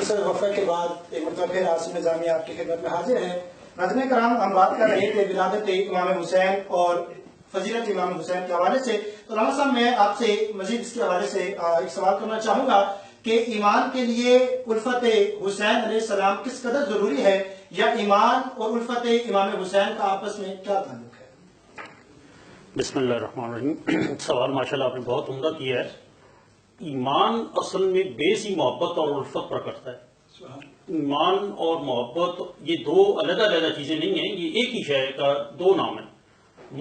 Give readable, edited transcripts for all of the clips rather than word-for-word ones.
مختصر وقفے کے بعد ایک مرتبہ پھر عاصم نظامی آپ کی خدمت میں حاضر ہیں۔ ناظرین کرام، ہم بات کر رہے تھے ولادت امام حسین اور فضیلت امام حسین کے حوالے سے۔ تو رانا صاحب، میں آپ سے مزید اس کے حوالے سے ایک سوال کرنا چاہوں گا کہ ایمان کے لیے الفت حسین علیہ السلام کس قدر ضروری ہے، یا ایمان اور الفت امام حسین کا آپس میں کیا تعلق ہے؟ بسم اللہ الرحمن الرحیم۔ سوال ماشاءاللہ آپ نے بہت عمدہ کیا ہے۔ ایمان اصل میں بیسی محبت اور الفت پر کرتا ہے۔ ایمان اور محبت یہ دو علیحدہ علیحدہ چیزیں نہیں ہیں، یہ ایک ہی شے کا دو نام ہے۔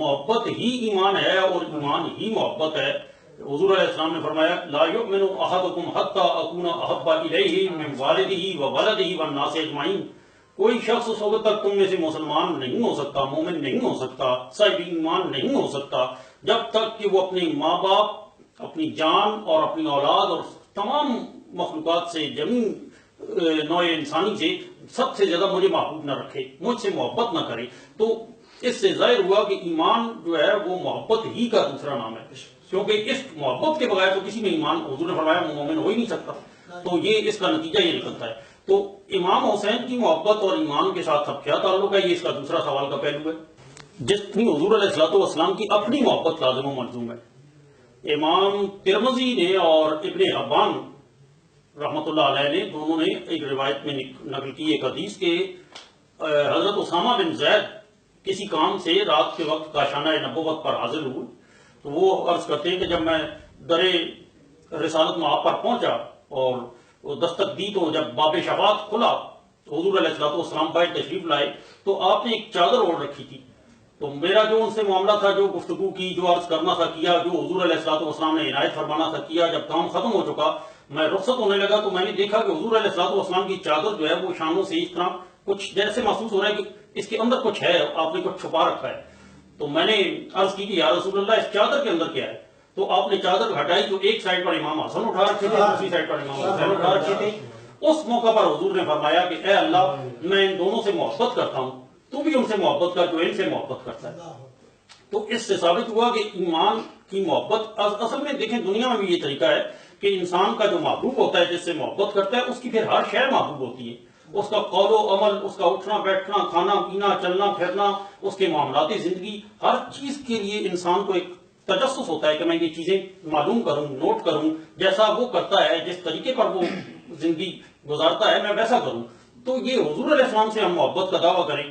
محبت ہی ایمان ہے اور ایمان ہی محبت ہے۔ حضور علیہ السلام نے فرمایا لا یؤمن احدکم حتی اکون احب الیہ من والدہ وولدہ والناس اجمعین۔ کوئی شخص اس وقت تک تم میں سے مسلمان نہیں ہو سکتا، مومن نہیں ہو سکتا، صاحب ایمان نہیں ہو سکتا، جب تک کہ وہ اپنے ماں باپ، اپنی جان اور اپنی اولاد اور تمام مخلوقات سے، جمیع نوع انسانی سے سب سے زیادہ مجھے محبوب نہ رکھے، مجھ سے محبت نہ کرے۔ تو اس سے ظاہر ہوا کہ ایمان جو ہے وہ محبت ہی کا دوسرا نام ہے، کیونکہ اس محبت کے بغیر تو کسی میں ایمان، حضور نے فرمایا، مومن ہو ہی نہیں سکتا۔ تو یہ اس کا نتیجہ یہ نکلتا ہے۔ تو امام حسین کی محبت اور ایمان کے ساتھ اب کیا تعلق ہے، یہ اس کا دوسرا سوال کا پہلو ہے۔ جتنی حضور علیہ السلام کی اپنی محبت لازم و ملزوم ہے۔ امام ترمذی نے اور ابن حبان رحمۃ اللہ علیہ نے دونوں نے ایک روایت میں نقل کی ایک حدیث کہ حضرت اسامہ بن زید کسی کام سے رات کے وقت کاشانہ نبوت پر حاضر ہوئے، تو وہ عرض کرتے ہیں کہ جب میں در رسالت میں آپ پر پہنچا اور وہ دستک دی، تو جب باب شفاعت کھلا تو حضور علیہ السلام باہر تشریف لائے، تو آپ نے ایک چادر اوڑھ رکھی تھی۔ تو میرا جو ان سے معاملہ تھا، جو گفتگو کی، جو عرض کرنا تھا کیا، جو حضور علیہ السلام نے عنایت فرمانا تھا کیا، جب کام ختم ہو چکا میں رخصت ہونے لگا، تو میں نے دیکھا کہ حضور علیہ السلام کی چادر جو ہے وہ شانوں سے اس طرح کچھ جیسے محسوس ہو رہا ہے کہ اس کے اندر کچھ ہے، آپ نے کچھ چھپا رکھا ہے۔ تو میں نے عرض کی کہ یا رسول اللہ، اس چادر کے اندر کیا ہے؟ تو آپ نے چادر ہٹائی، تو ایک سائڈ پر امام حسن اٹھا رکھے تھے، دوسری سائڈ پر امام حسین اٹھا رکھے تھے۔ اس موقع پر حضور نے فرمایا کہ اے اللہ، میں ان دونوں سے محبت کرتا ہوں، تو بھی ان سے محبت کر جو ان سے محبت کرتا ہے۔ تو اس سے ثابت ہوا کہ ایمان کی محبت اصل میں دیکھیں، دنیا میں بھی یہ طریقہ ہے کہ انسان کا جو محبوب ہوتا ہے، جس سے محبت کرتا ہے، اس کی پھر ہر شے محبوب ہوتی ہے۔ اس کا قول و عمل، اس کا اٹھنا بیٹھنا، کھانا پینا، چلنا پھرنا، اس کے معاملاتی زندگی، ہر چیز کے لیے انسان کو ایک تجسس ہوتا ہے کہ میں یہ چیزیں معلوم کروں، نوٹ کروں، جیسا وہ کرتا ہے، جس طریقے پر وہ زندگی گزارتا ہے، میں ویسا کروں۔ تو یہ حضور علیہ السلام سے ہم محبت کا دعویٰ کریں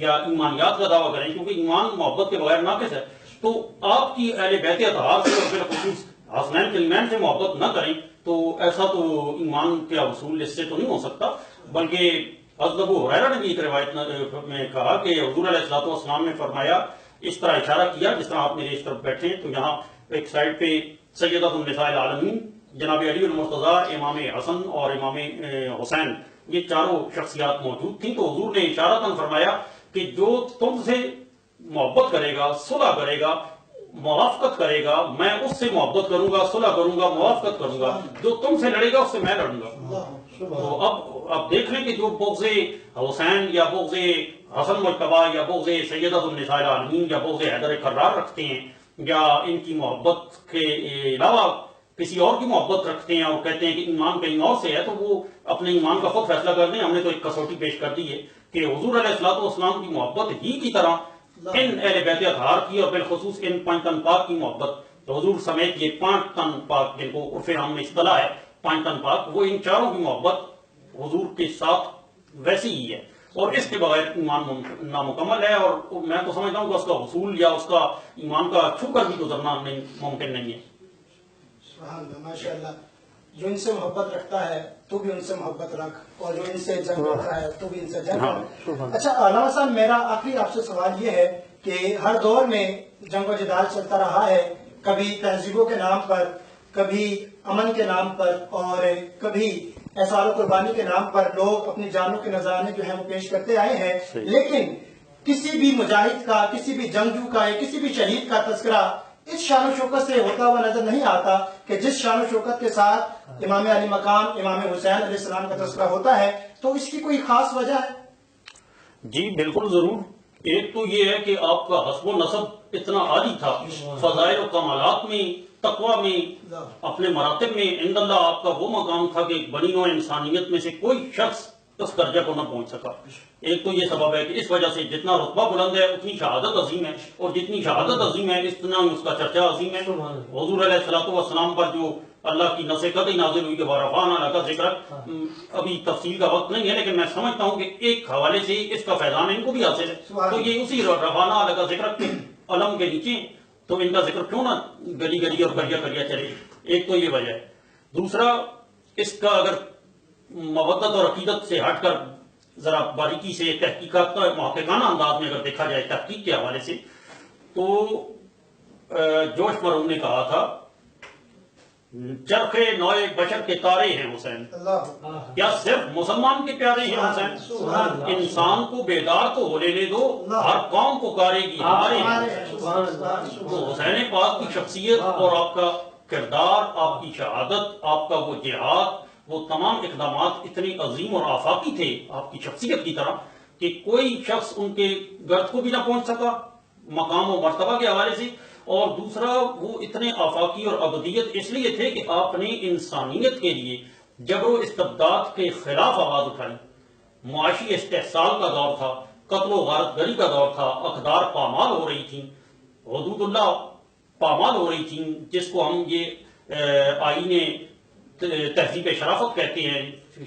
یا ایمانیات کا دعویٰ کریں، کیونکہ ایمان محبت کے بغیر ناقص ہے، تو آپ کی اہل بیت اطہار سے اور بالخصوص حسنین کریمین سے محبت نہ کریں، تو ایسا تو ایمان کے اصول اس سے تو نہیں ہو سکتا۔ بلکہ حضرت ابو ہریرہ نے بھی ایک روایت میں کہا کہ حضور علیہ السلام نے فرمایا، اس طرح اشارہ کیا جس طرح آپ میرے اس طرف بیٹھے ہیں، تو یہاں ایک سائڈ پہ سیدۃ النساء العالمین جناب علی المرتضیٰ، امام حسن اور امام حسین، یہ چاروں شخصیات موجود تھیں۔ تو حضور نے اشارتاً فرمایا کہ جو تم سے محبت کرے گا، صلح کرے گا، موافقت کرے گا، میں اس سے محبت کروں گا، صلح کروں گا، موافقت کروں گا۔ جو تم سے لڑے گا، اس سے میں لڑوں گا۔ تو اب دیکھ لیں کہ جو بغض حسین یا بغض حسن مجتبیٰ یا بغض سیدۃ النساء العالمین یا بغض حیدر کرار رکھتے ہیں، یا ان کی محبت کے علاوہ کسی اور کی محبت رکھتے ہیں اور کہتے ہیں کہ ایمان کہیں اور سے ہے، تو وہ اپنے ایمان کا خود فیصلہ کر دیں۔ ہم نے تو ایک کسوٹی پیش کر دی ہے کہ حضور علیہ السلام کی محبت ہی کی طرح ان اہل بیت اطہار کی اور بالخصوص ان پانچ تن پاک کی محبت، تو حضور سمیت یہ پانچ تن پاک، جن کو عرف عام میں اصطلاح ہے پانچ تن پاک، وہ ان چاروں کی محبت حضور کے ساتھ ویسی ہی ہے، اور اس کے بغیر ایمان نامکمل ہے، اور میں تو سمجھتا ہوں کہ اس کا حصول یا اس کا ایمان کا چھو کر بھی گزرنا ممکن نہیں ہے۔ سبحان اللہ، ماشاء اللہ۔ جو ان سے محبت رکھتا ہے تو بھی ان سے محبت رکھ، اور جو ان سے جنگ کرتا ہے تو بھی ان سے جنگ کر۔ اچھا علامہ صاحب، میرا آخری آپ سے سوال یہ ہے کہ ہر دور میں جنگ و جدال چلتا رہا ہے، کبھی تہذیبوں کے نام پر، کبھی امن کے نام پر، اور کبھی احسان و قربانی کے نام پر لوگ اپنی جانوں کے نذرانے جو ہیں وہ پیش کرتے آئے ہیں، لیکن کسی بھی مجاہد کا، کسی بھی جنگجو کا یا کسی بھی شہید کا تذکرہ اس شان و شوکت سے ہوتا ہوا نظر نہیں آتا کہ جس شان و شوکت کے ساتھ امام علی مقام امام حسین علیہ السلام کا تذکرہ ہوتا ہے۔ تو اس کی کوئی خاص وجہ ہے؟ جی بالکل ضرور۔ ایک تو یہ ہے کہ آپ کا حسب و نسب اتنا عالی تھا، فضائل و کمالات میں، تقوی میں، اپنے مراتب میں عند اللہ آپ کا وہ مقام تھا کہ بنی نوع انسانیت میں سے کوئی شخص اس درجہ کو نہ پہنچ سکا۔ ایک تو یہ سبب ہے کہ اس وجہ سے جتنا رتبہ بلند ہے اتنی شہادت عظیم ہے، اور جتنی شہادت عظیم ہے اتنا اس کا چرچا عظیم ہے۔ حضور علیہ الصلوۃ والسلام پر جو اللہ کی نص قطعی نازل ہوئی کہ وَرَفَعْنَا لَكَ ذِكْرَكَ، ابھی تفصیل کا وقت نہیں ہے لیکن میں سمجھتا ہوں کہ ایک حوالے سے اس کا فیضان ان کو بھی حاصل ہے، تو یہ اسی رفعنا لک ذکرک کے علم کے نیچے تو ان کا ذکر کیوں نہ گلی گلی اور کریا کریا چلے۔ ایک تو یہ وجہ ہے۔ دوسرا، اس کا اگر مودت اور عقیدت سے ہٹ کر ذرا باریکی سے تحقیقات کا محققانہ انداز میں اگر دیکھا جائے تحقیق کے حوالے سے، تو جوش مرحوم نے کہا تھا چرخ نوع بشر کے تارے ہیں حسین، کیا صرف مسلمان کے پیارے ہیں حسین؟ انسان کو بیدار تو ہو لینے دو، ہر قوم پکارے گی ہمارے ہیں۔ تو حسین پاک کی شخصیت اور آپ کا کردار، آپ کی شہادت، آپ کا وہ جہاد، وہ تمام اقدامات اتنے عظیم اور آفاقی تھے آپ کی شخصیت کی طرح کہ کوئی شخص ان کے گرد کو بھی نہ پہنچ سکا مقام و مرتبہ کے حوالے سے۔ اور دوسرا، وہ اتنے آفاقی اور ابدیت اس لیے تھے کہ آپ نے انسانیت کے لیے جبر و استبداد کے خلاف آواز اٹھائی۔ معاشی استحصال کا دور تھا، قتل و غارت گری کا دور تھا، اقدار پامال ہو رہی تھیں، حدود اللہ پامال ہو رہی تھیں، جس کو ہم یہ آئین تہذیب شرافت کہتے ہیں،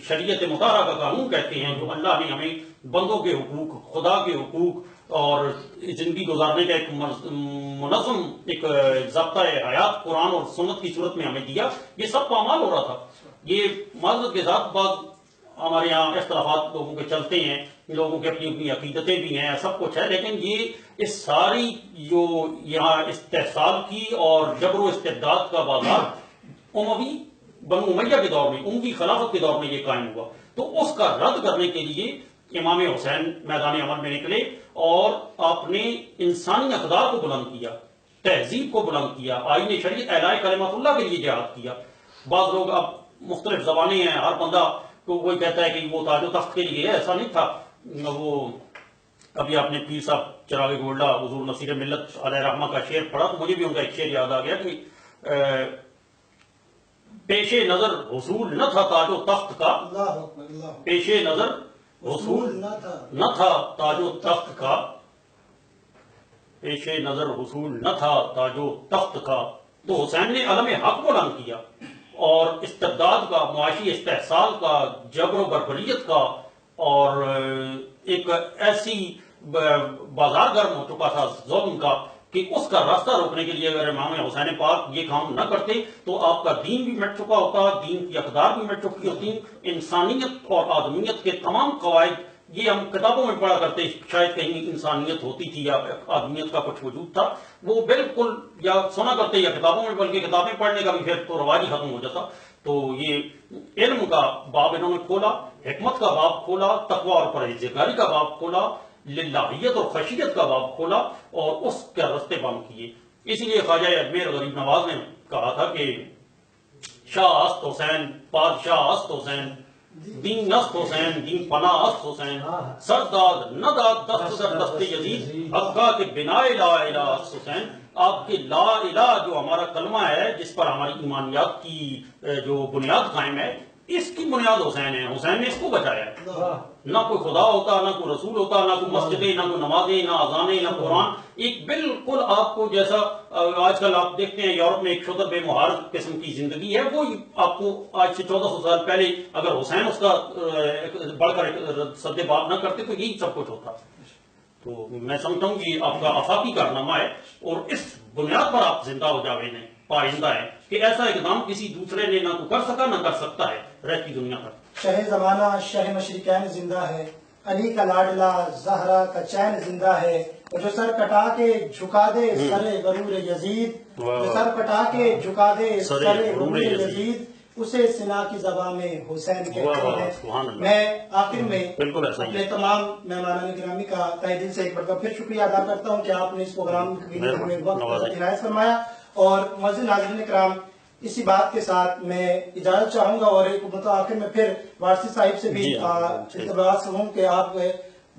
شریعت مطالعہ کا قانون کہتے ہیں، جو اللہ نے ہمیں بندوں کے حقوق، خدا کے حقوق اور زندگی گزارنے کا ایک منظم ایک ضابطہ حیات قرآن اور سنت کی صورت میں ہمیں دیا، یہ سب پامال ہو رہا تھا۔ یہ معذرت کے ساتھ بعض ہمارے یہاں اختلافات لوگوں کے چلتے ہیں، لوگوں کی اپنی اپنی عقیدتیں بھی ہیں، سب کچھ ہے، لیکن یہ اس ساری جو یہاں استحصال کی اور جبر و استبداد کا بازار اموی بنو امیہ کے دور میں، ان کی خلافت کے دور میں یہ قائم ہوا، تو اس کا رد کرنے کے لیے امام حسین میدان عمل میں نکلے اور آپ نے انسانی اقدار کو بلند کیا، تہذیب کو بلند کیا، آئین شریعت اعلاء کلمت اللہ کے لیے جہاد کیا۔ بعض لوگ اب مختلف زبانیں ہیں، ہر بندہ کو کوئی کہتا ہے کہ وہ تاج و تخت کے لیے ہے، ایسا نہیں تھا۔ وہ ابھی آپ نے پیر صاحب چراغ گولڈا حضور نصیر ملت علیہ رحمہ کا شعر پڑھا تو مجھے بھی ان کا ایک شعر یاد آ گیا کہ پیش نظر حصول نہ تھا تاج و تخت کا، پیش نظر حصول نہ تھا تاج و تخت کا، پیش نظر حصول نہ تھا تاج و تخت کا، تو حسین نے علم حق بلند کیا اور استبداد کا، معاشی استحصال کا، جبر و بربریت کا، اور ایک ایسی بازار گرم ہو چکا تھا ظلم کا کہ اس کا راستہ روکنے کے لیے اگر امام حسین پاک یہ کام نہ کرتے تو آپ کا دین بھی مٹ چکا ہوتا، دین کی اقدار بھی مٹ چکی ہوتی، انسانیت اور آدمیت کے تمام قواعد یہ ہم کتابوں میں پڑھا کرتے، شاید کہیں انسانیت ہوتی تھی یا آدمیت کا کچھ وجود تھا، وہ بالکل یا سنا کرتے یا کتابوں میں، بلکہ کتابیں پڑھنے کا بھی پھر تو رواج ہی ختم ہو جاتا۔ تو یہ علم کا باب انہوں نے کھولا، حکمت کا باب کھولا، تقوی اور پرہیزگاری کا باب کھولا، للہیت اور خشیت کا باب کھولا اور اس کے رستے بند کیے۔ اسی لیے خواجہ اجمیر غریب نواز نے کہا تھا کہ شاہ است حسین، بادشاہ است حسین، دین است حسین، دین پناہ است حسین، سرداد نداد دست در دست یزید، حقا کے بنا لا الہ است حسین۔ آپ کے لا الہ جو ہمارا کلمہ ہے جس پر ہماری ایمانیات کی جو بنیاد قائم ہے، اس کی بنیاد حسین ہے، حسین نے اس کو بچایا ہے۔ نہ کوئی خدا ہوتا، نہ کوئی رسول ہوتا، نہ کوئی مسجدیں، نہ کوئی نمازیں، نہ اذانیں، نہ قرآن، ایک بالکل آپ کو جیسا آج کل آپ دیکھتے ہیں یورپ میں ایک شدر بے مہار قسم کی زندگی ہے، وہ آپ کو آج سے 1400 سال پہلے اگر حسین اس کا بڑھ کر سد باب نہ کرتے تو یہی سب کچھ ہوتا۔ تو میں سمجھتا ہوں کہ آپ کا آفاقی کارنامہ ہے اور اس بنیاد پر آپ زندہ ہو جاوید ہیں، پائندہ ہے کہ ایسا اقدام کسی دوسرے نے نہ کر سکا نہ کر سکتا ہے رہتی دنیا تک۔ شہ زمانہ شہ مشرقین زندہ ہے، علی کا لاڈلا زہرا کا چین زندہ ہے، جو سر کٹا کے جھکا دے سر غرور یزید، جو سر کٹا کے جھکا دے سر غرور یزید، اسے سنا کی زبان میں حسین کہتے ہیں۔ میں آخر میں اپنے تمام مہمانان گرامی کا تہ دل سے ایک بار پھر شکریہ ادا کرتا ہوں کہ آپ نے اس پروگرام کے لیے ہمیں وقت عنایت فرمایا، اور معزز ناظرین کرام اسی بات کے ساتھ میں اجازت چاہوں گا اور ایک آخر میں پھر وارثی صاحب سے بھی اعتراض کروں کہ آپ